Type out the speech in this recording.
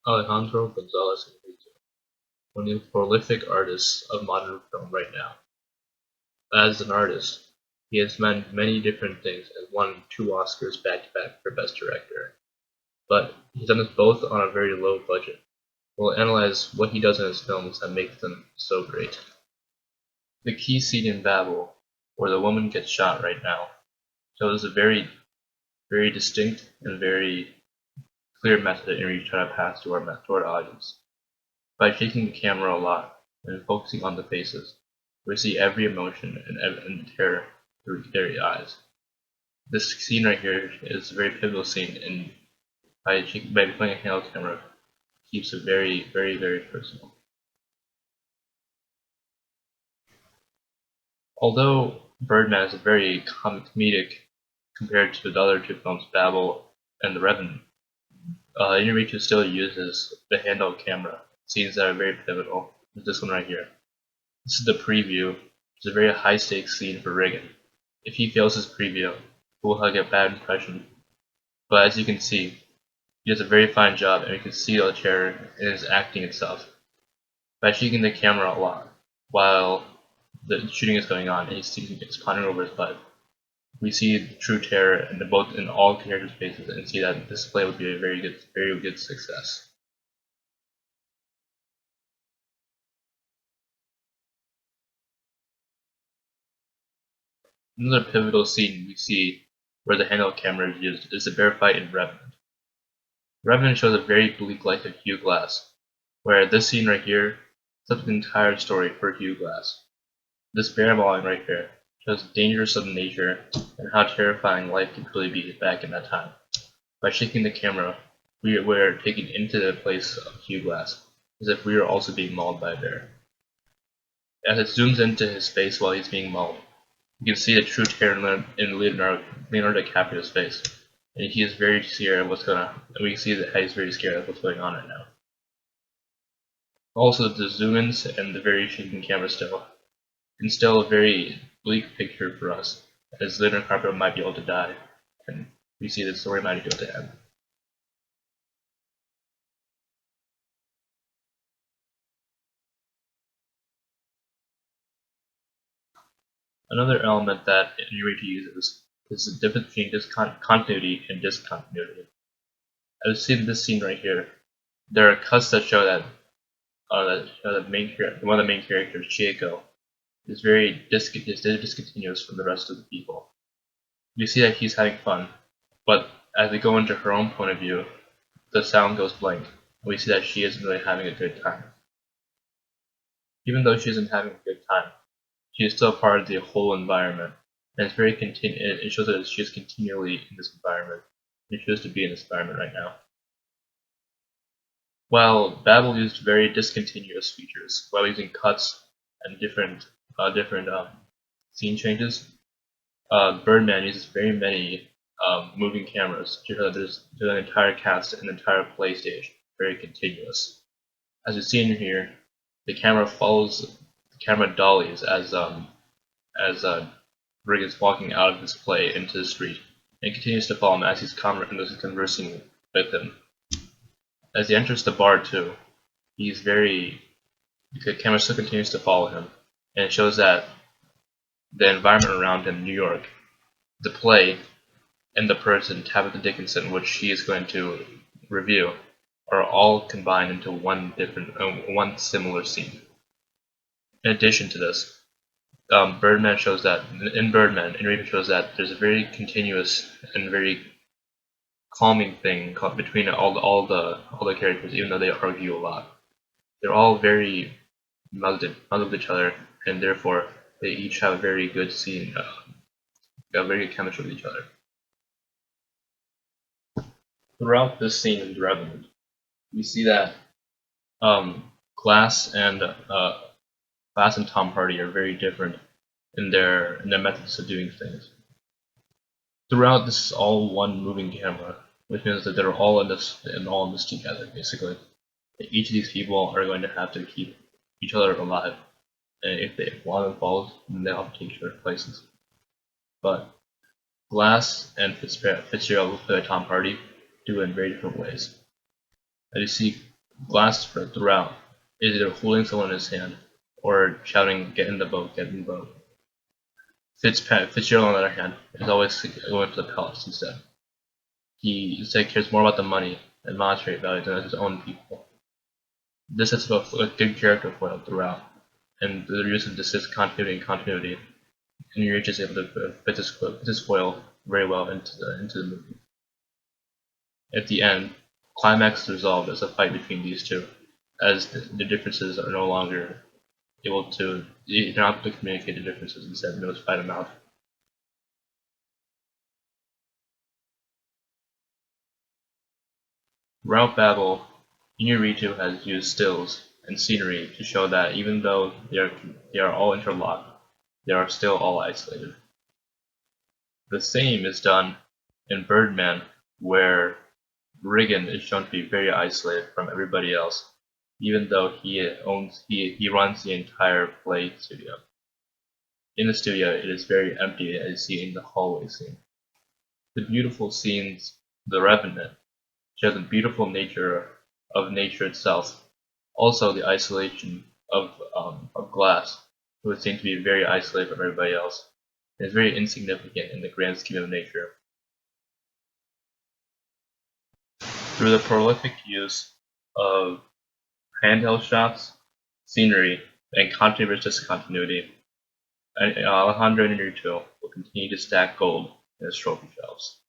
Alejandro Gonzalez Iñárritu, one of the prolific artists of modern film right now. As an artist, he has meant many different things and won 2 Oscars back-to-back for Best Director. But he's done this both on a very low budget. We'll analyze what he does in his films that makes them so great. The key scene in Babel, where the woman gets shot right now, shows a very, very distinct and very clear message that we try to pass to our audience. By shaking the camera a lot and focusing on the faces, we see every emotion and terror through their eyes. This scene right here is a very pivotal scene, and by playing a handheld camera, keeps it very, very, very personal. Although Birdman is a very comedic compared to the other 2 films, Babel and The Revenant, Inarritu still uses the handheld camera, scenes that are very pivotal. This one right here. This is the preview. It's a very high stakes scene for Regan. If he fails his preview, he will get a bad impression. But as you can see, he does a very fine job, and you can see the terror in his acting itself. By shaking the camera a lot while the shooting is going on and he's pondering over his butt, we see the true terror in all characters' faces and see that this play would be a very good success. Another pivotal scene we see where the handheld camera is used is the bear fight in Revenant. Revenant shows a very bleak life of Hugh Glass, where this scene right here sets up the entire story for Hugh Glass. This bear mauling right here shows the dangers of nature and how terrifying life can truly be back in that time. By shaking the camera, we are taken into the place of Hugh Glass, as if we are also being mauled by a bear. As it zooms into his face while he's being mauled, you can see the true terror in Leonardo DiCaprio's face, and he is very scared of what's going on. And we can see that he's very scared of what's going on right now. Also, the zoom-ins and the very shaking camera still instill a very bleak picture for us, as Leonardo DiCaprio might be able to die, and we see the story might be able to end. Another element that Inarritu uses is the difference between continuity and discontinuity. As seen in this scene right here, there are cuts that show that one of the main characters, Chieko, is very discontinuous from the rest of the people. You see that he's having fun, but as we go into her own point of view, the sound goes blank, and we see that she isn't really having a good time. Even though she isn't having a good time, she is still part of the whole environment, and it shows that she is continually in this environment, and she chooses to be in this environment right now. While Babel used very discontinuous features, while using cuts and different scene changes, Birdman uses very many moving cameras to show that there's an entire cast and entire play stage, very continuous. As you see in here, the camera dollies as Rig is walking out of this play into the street, and continues to follow him as he's conversing with him. As he enters the bar too, the camera still continues to follow him, and it shows that the environment around him, New York, the play, and the person, Tabitha Dickinson, which she is going to review, are all combined into one similar scene. In addition to this, Birdman shows that Inarritu shows that there's a very continuous and very calming thing between all the characters, even though they argue a lot. They're all very melded with each other, and therefore they each have a very good scene, a very good chemistry with each other. Throughout this scene in The Revenant, we see that Glass and Tom Hardy are very different in their methods of doing things. Throughout, this is all one moving camera, which means that they're all in this together, basically. Each of these people are going to have to keep each other alive, and if one of them falls, then they'll have to take their places. But Glass and Fitzgerald, played by Tom Hardy, do it in very different ways. As you see, Glass spread throughout, either holding someone in his hand or shouting, "Get in the boat, get in the boat." Fitzgerald, on the other hand, is always going for the palace instead. He instead cares more about the money and monetary value than his own people. This sets up a good character foil throughout, and the use of this continuity, and you're just able to fit this foil very well into the movie. At the end, climax is resolved as a fight between these two, as the differences are no longer able to you're not able to communicate the differences, instead those fight them out. Throughout Babel, Inarritu has used stills and scenery to show that even though they are all interlocked, they are still all isolated. The same is done in Birdman, where Regan is shown to be very isolated from everybody else, even though he runs the entire play studio. In the studio, it is very empty, as you see in the hallway scene. The beautiful scenes, The Revenant, show the beautiful nature of nature itself. Also, the isolation of Glass, who would seem to be very isolated from everybody else, and is very insignificant in the grand scheme of nature. Through the prolific use of handheld shots, scenery, and continuity versus continuity, Alejandro Inarritu will continue to stack gold in his trophy shelves.